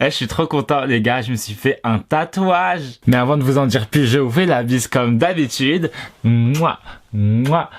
Je suis trop content les gars, je me suis fait un tatouage. Mais avant de vous en dire plus, je vous fais la bise comme d'habitude. Mouah, mouah.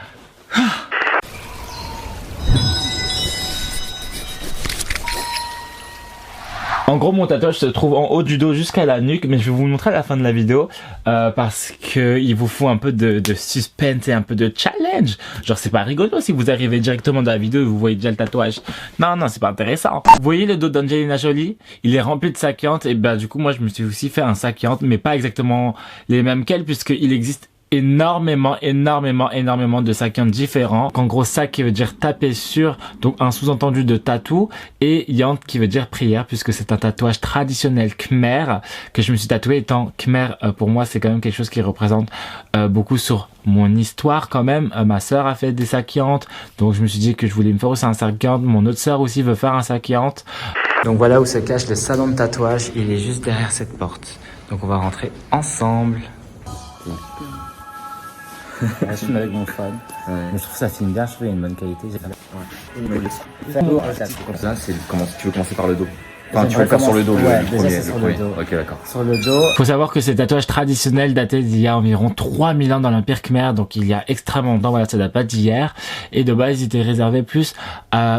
En gros, mon tatouage se trouve en haut du dos jusqu'à la nuque, mais je vais vous le montrer à la fin de la vidéo parce que il vous faut un peu de suspense et un peu de challenge. Genre, c'est pas rigolo si vous arrivez directement dans la vidéo et vous voyez déjà le tatouage. Non, c'est pas intéressant. Vous voyez le dos d'Angelina Jolie? Il est rempli de sakiantes et ben du coup, moi, je me suis aussi fait un sakiante, mais pas exactement les mêmes qu'elle puisqu'il existe énormément de sakiantes différents. En gros, sak qui veut dire taper sur, donc un sous-entendu de tatou, et yant qui veut dire prière, puisque c'est un tatouage traditionnel khmer que je me suis tatoué. Étant khmer, pour moi, c'est quand même quelque chose qui représente beaucoup sur mon histoire quand même. Ma sœur a fait des sakiantes, donc je me suis dit que je voulais me faire aussi un sakiante. Mon autre sœur aussi veut faire un sakiante. Donc voilà où se cache le salon de tatouage. Il est juste derrière cette porte. Donc on va rentrer ensemble. Je filme avec mon phone, mais je trouve que ça filme bien, je trouve qu'il y a une bonne qualité. Comme ça, c'est comment tu veux commencer par le dos. Enfin, tu veux le faire sur le dos, ouais, le premier. Ok, d'accord. Sur le dos. Faut savoir que ces tatouages traditionnels dataient d'il y a environ 3000 ans dans l'Empire Khmer, donc il y a extrêmement longtemps, voilà, ça date pas d'hier. Et de base, ils étaient réservés plus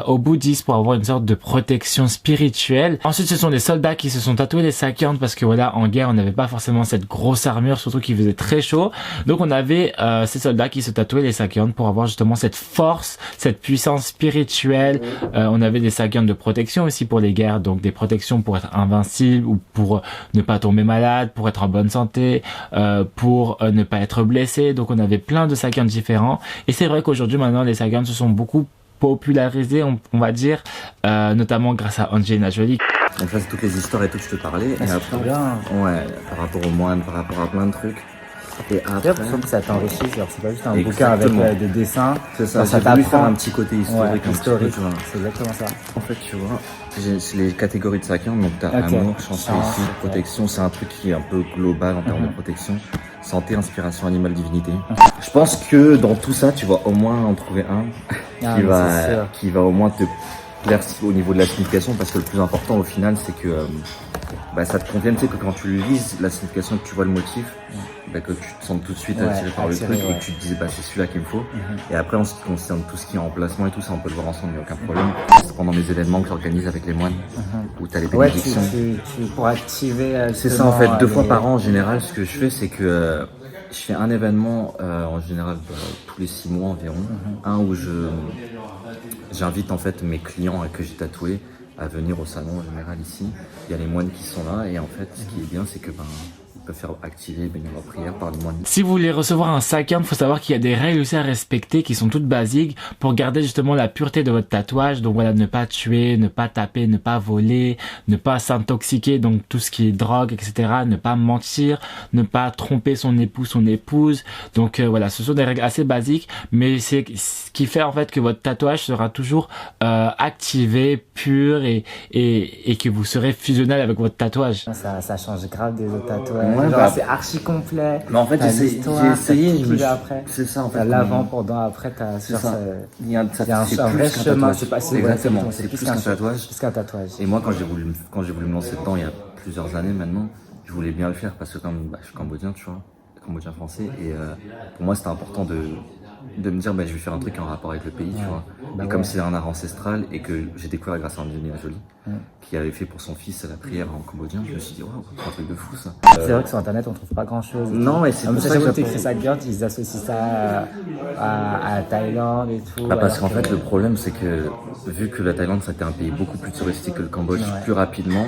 aux bouddhistes pour avoir une sorte de protection spirituelle. Ensuite, ce sont les soldats qui se sont tatoués les sakiantes parce que voilà, en guerre, on n'avait pas forcément cette grosse armure, surtout qu'il faisait très chaud. Donc on avait ces soldats qui se tatouaient les sakiantes pour avoir justement cette force, cette puissance spirituelle. On avait des sakiantes de protection aussi pour les guerres, donc des protection pour être invincible ou pour ne pas tomber malade, pour être en bonne santé, pour ne pas être blessé. Donc on avait plein de sakiantes différents. Et c'est vrai qu'aujourd'hui maintenant les sakiantes se sont beaucoup popularisés, on va dire, notamment grâce à Angelina Jolie. Donc là c'est toutes les histoires et tout que je te parlais. Ah, et c'est après, bien. Ouais, par rapport aux moines, par rapport à plein de trucs. Et après, que ça t'enrichit, c'est pas juste un exactement. bouquin avec des dessins. C'est ça, j'ai voulu faire un petit côté historique. Ouais, historique, c'est exactement ça. En fait, tu vois, c'est les catégories de sakian, donc t'as amour, chance, réussite, protection, c'est un truc qui est un peu global en termes de protection. Santé, inspiration, animal, divinité. Je pense que dans tout ça, tu vas au moins en trouver un qui va au moins te plaire au niveau de la signification, parce que le plus important au final, c'est que ça te convienne, tu sais, que quand tu lises la signification, que tu vois le motif, que tu te sens tout de suite attiré par le truc et que tu te dis c'est celui-là qu'il me faut. Et après, en ce qui concerne tout ce qui est emplacement et tout ça, on peut le voir ensemble, il n'y a aucun problème. C'est pendant mes événements que j'organise avec les moines, où tu as les bénédictions. Tu pour activer. C'est ça en fait, 2 fois par an en général, ce que je fais, c'est que je fais un événement en général tous les 6 mois environ, un où j'invite en fait mes clients que j'ai tatoués à venir au salon en général ici. Il y a les moines qui sont là et en fait ce qui est bien c'est que ils peuvent faire activer leur prière par les moines. Si vous voulez recevoir un sakiant, il faut savoir qu'il y a des règles aussi à respecter qui sont toutes basiques pour garder justement la pureté de votre tatouage. Donc voilà, ne pas tuer, ne pas taper, ne pas voler, ne pas s'intoxiquer, donc tout ce qui est drogue, etc. Ne pas mentir, ne pas tromper son époux, son épouse. Donc voilà, ce sont des règles assez basiques, mais c'est ce qui fait en fait que votre tatouage sera toujours activé, pur et que vous serez fusionnel avec votre tatouage. Ça change grave des autres tatouages. Ouais, c'est archi complet. Mais en fait, j'ai essayé. C'est ça en fait. T'as l'avant, pendant, après, il y a un vrai chemin. C'est pas exactement. C'est plus qu'un tatouage. Plus qu'un tatouage. Et moi, quand j'ai voulu me lancer dedans il y a plusieurs années maintenant, je voulais bien le faire parce que comme je suis cambodgien, tu vois, cambodgien français, et pour moi c'était important de me dire je vais faire un truc en rapport avec le pays, tu vois. Et comme c'est un art ancestral et que j'ai découvert grâce à Angelina Jolie, qui avait fait pour son fils la prière en cambodgien, je me suis dit waouh, c'est un truc de fou ça. C'est vrai que sur internet on trouve pas grand chose. Non, et c'est pour ça que j'ai fait ça bien, ils associent ça à Thaïlande et tout. Parce qu'en fait le problème c'est que vu que la Thaïlande c'était un pays beaucoup plus touristique que le Cambodge, plus rapidement,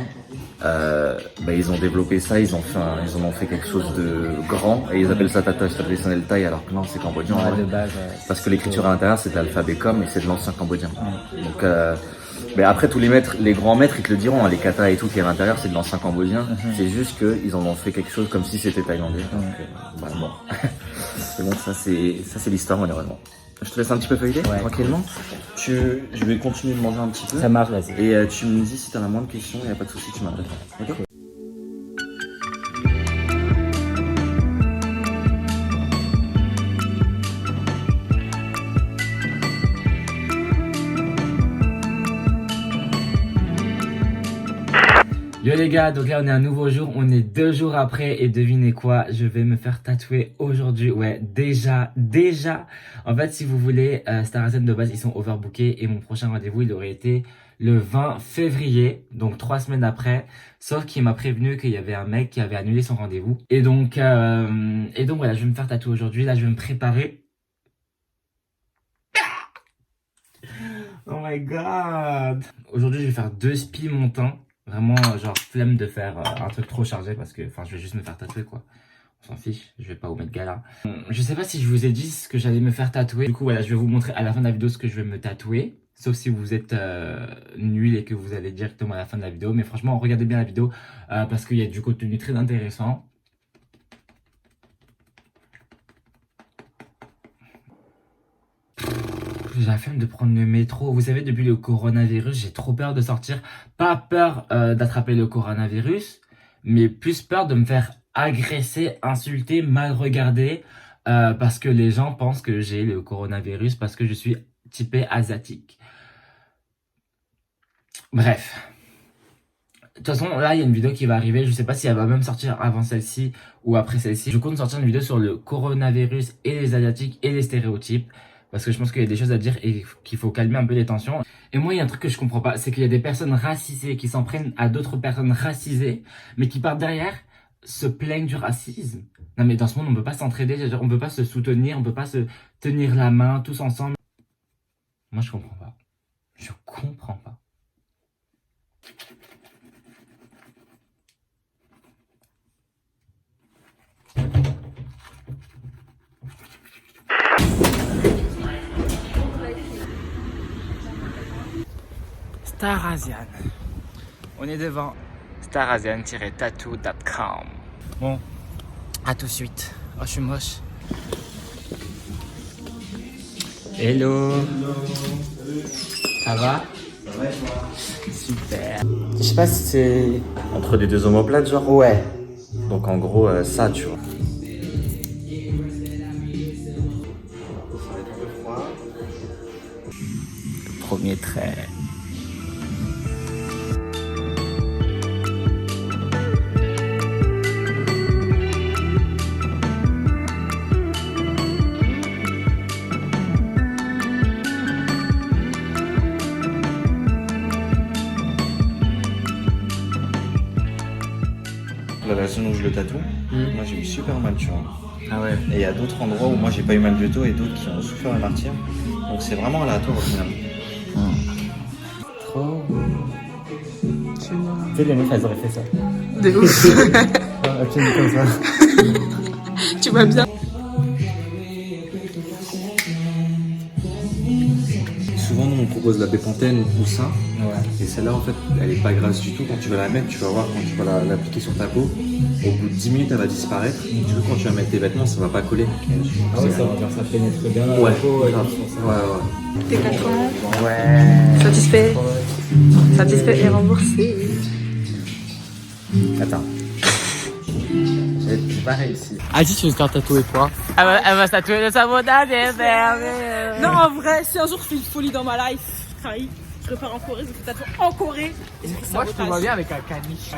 ils ont développé ça, ils en ont fait quelque chose de grand et ils appellent ça tatouage traditionnel thaï alors que non c'est cambodgien de base, parce que l'écriture à l'intérieur c'est de l'alphabet com et c'est de l'ancien cambodgien. Donc après tous les grands maîtres ils te le diront, les katas et tout qui est à l'intérieur c'est de l'ancien cambodgien, c'est juste qu'ils en ont fait quelque chose comme si c'était thaïlandais. Donc bon. C'est bon, ça c'est l'histoire malheureusement. Je te laisse un petit peu feuilleter tranquillement. Je vais continuer de manger un petit peu. Ça marche, vas-y. Et tu me dis si t'en as moins de questions, il n'y a pas de souci, tu m'appelles. Ok. Yo les gars, donc là on est un nouveau jour, on est 2 jours après et devinez quoi, je vais me faire tatouer aujourd'hui. Ouais, déjà. En fait, si vous voulez, Starazen de base ils sont overbookés et mon prochain rendez-vous il aurait été le 20 février, donc 3 semaines après. Sauf qu'il m'a prévenu qu'il y avait un mec qui avait annulé son rendez-vous. Et donc voilà, je vais me faire tatouer aujourd'hui. Là, je vais me préparer. Oh my god. Aujourd'hui, je vais faire 2 spies montants. Vraiment, genre, flemme de faire un truc trop chargé parce que, enfin, je vais juste me faire tatouer, quoi. On s'en fiche, je vais pas vous mettre gala. Je sais pas si je vous ai dit ce que j'allais me faire tatouer. Du coup, voilà, je vais vous montrer à la fin de la vidéo ce que je vais me tatouer. Sauf si vous êtes nul et que vous allez directement à la fin de la vidéo. Mais franchement, regardez bien la vidéo parce qu'il y a du contenu très intéressant. J'ai la flemme de prendre le métro. Vous savez, depuis le coronavirus, j'ai trop peur de sortir. Pas peur d'attraper le coronavirus, mais plus peur de me faire agresser, insulter, mal regarder. Parce que les gens pensent que j'ai le coronavirus parce que je suis typé asiatique. Bref. De toute façon, là, il y a une vidéo qui va arriver. Je sais pas si elle va même sortir avant celle-ci ou après celle-ci. Je compte sortir une vidéo sur le coronavirus et les asiatiques et les stéréotypes. Parce que je pense qu'il y a des choses à dire et qu'il faut calmer un peu les tensions. Et moi, il y a un truc que je comprends pas. C'est qu'il y a des personnes racisées qui s'en prennent à d'autres personnes racisées. Mais qui par derrière se plaignent du racisme. Non mais dans ce monde, on peut pas s'entraider. On peut pas se soutenir. On peut pas se tenir la main tous ensemble. Moi, je comprends pas. Je comprends pas. Starazen. On est devant starazen-tattoo.com. Bon, à tout de suite. Oh, je suis moche. Hello. Ça va? Ça va et toi? Super. Je sais pas si c'est... Entre les deux omoplates, genre? Ouais. Donc en gros, ça, tu vois. Premier trait. La version où je le tatoue, moi j'ai eu super mal, tu vois. Ah ouais. Et il y a d'autres endroits où moi j'ai pas eu mal du tout et d'autres qui ont souffert le martyr. Donc c'est vraiment aléatoire au final. Trop. Tu sais, les meufs, elles auraient fait ça. De ouf. Comme ça. Tu vois bien. Souvent nous on propose la bépantène ou ça. Ouais. Et celle-là en fait elle est pas grasse du tout. Quand tu vas la mettre, tu vas voir quand tu vas l'appliquer sur ta peau, au bout de 10 minutes elle va disparaître. Du coup quand tu vas mettre tes vêtements ça va pas coller. Ah ouais, ça pénètre bien la peau. Ouais. T'es 4 ans. Ouais. Satisfait. Satisfait et remboursé. Attends. J'ai pas réussi. Ah si tu veux te faire tatouer toi? Elle va se tatouer le sabotage et Non, en vrai, si un jour je fais une folie dans ma life, je repars en Corée, je me fais tatouer en Corée. Et moi je te vois bien avec un caniche.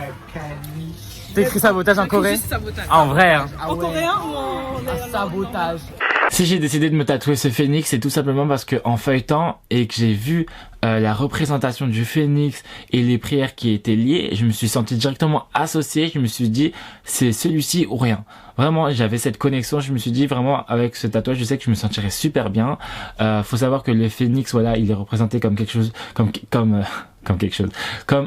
T'as écrit sabotage en Corée? Juste sabotage. Ah, en vrai hein. En coréen ou en sabotage. Si j'ai décidé de me tatouer ce phénix, c'est tout simplement parce que en feuilletant et que j'ai vu la représentation du phénix et les prières qui étaient liées, je me suis senti directement associé. Je me suis dit c'est celui-ci ou rien. Vraiment, j'avais cette connexion. Je me suis dit vraiment avec ce tatouage, je sais que je me sentirais super bien. Faut savoir que le phénix, voilà, il est représenté comme quelque chose, comme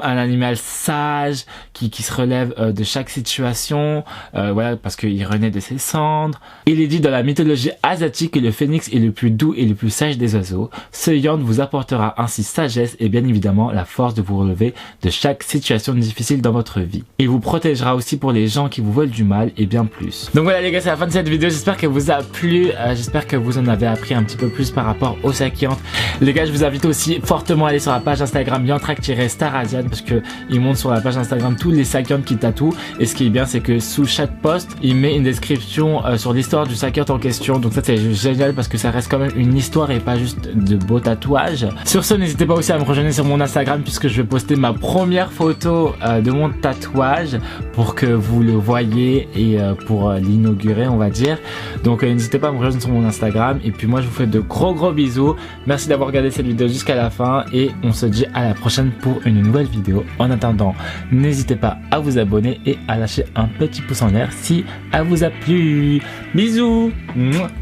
un animal sage qui se relève de chaque situation, voilà, parce qu'il renaît de ses cendres. Il est dit dans la mythologie asiatique que le phénix est le plus doux et le plus sage des oiseaux. Ce yand vous apportera ainsi sagesse et bien évidemment la force de vous relever de chaque situation difficile dans votre vie. Il vous protégera aussi pour les gens qui vous veulent du mal et bien plus. Donc voilà les gars, c'est la fin de cette vidéo. J'espère qu'elle vous a plu. J'espère que vous en avez appris un petit peu plus par rapport au sac Yant. Les gars, je vous invite aussi fortement à aller sur la page Instagram Yant Track-Starasian, parce que il montre sur la page Instagram tous les sakiens qui tatouent. Et ce qui est bien, c'est que sous chaque post, il met une description sur l'histoire du sakien en question. Donc ça, c'est génial parce que ça reste quand même une histoire et pas juste de beaux tatouages. Sur ce, n'hésitez pas aussi à me rejoindre sur mon Instagram puisque je vais poster ma première photo de mon tatouage pour que vous le voyez et pour l'inaugurer, on va dire. Donc n'hésitez pas à me rejoindre sur mon Instagram. Et puis moi, je vous fais de gros bisous. Merci d'avoir regardé cette vidéo jusqu'à la fin et on se dit à la prochaine pour une nouvelle vidéo. En attendant, n'hésitez pas à vous abonner et à lâcher un petit pouce en l'air si elle vous a plu. Bisous. Mouah.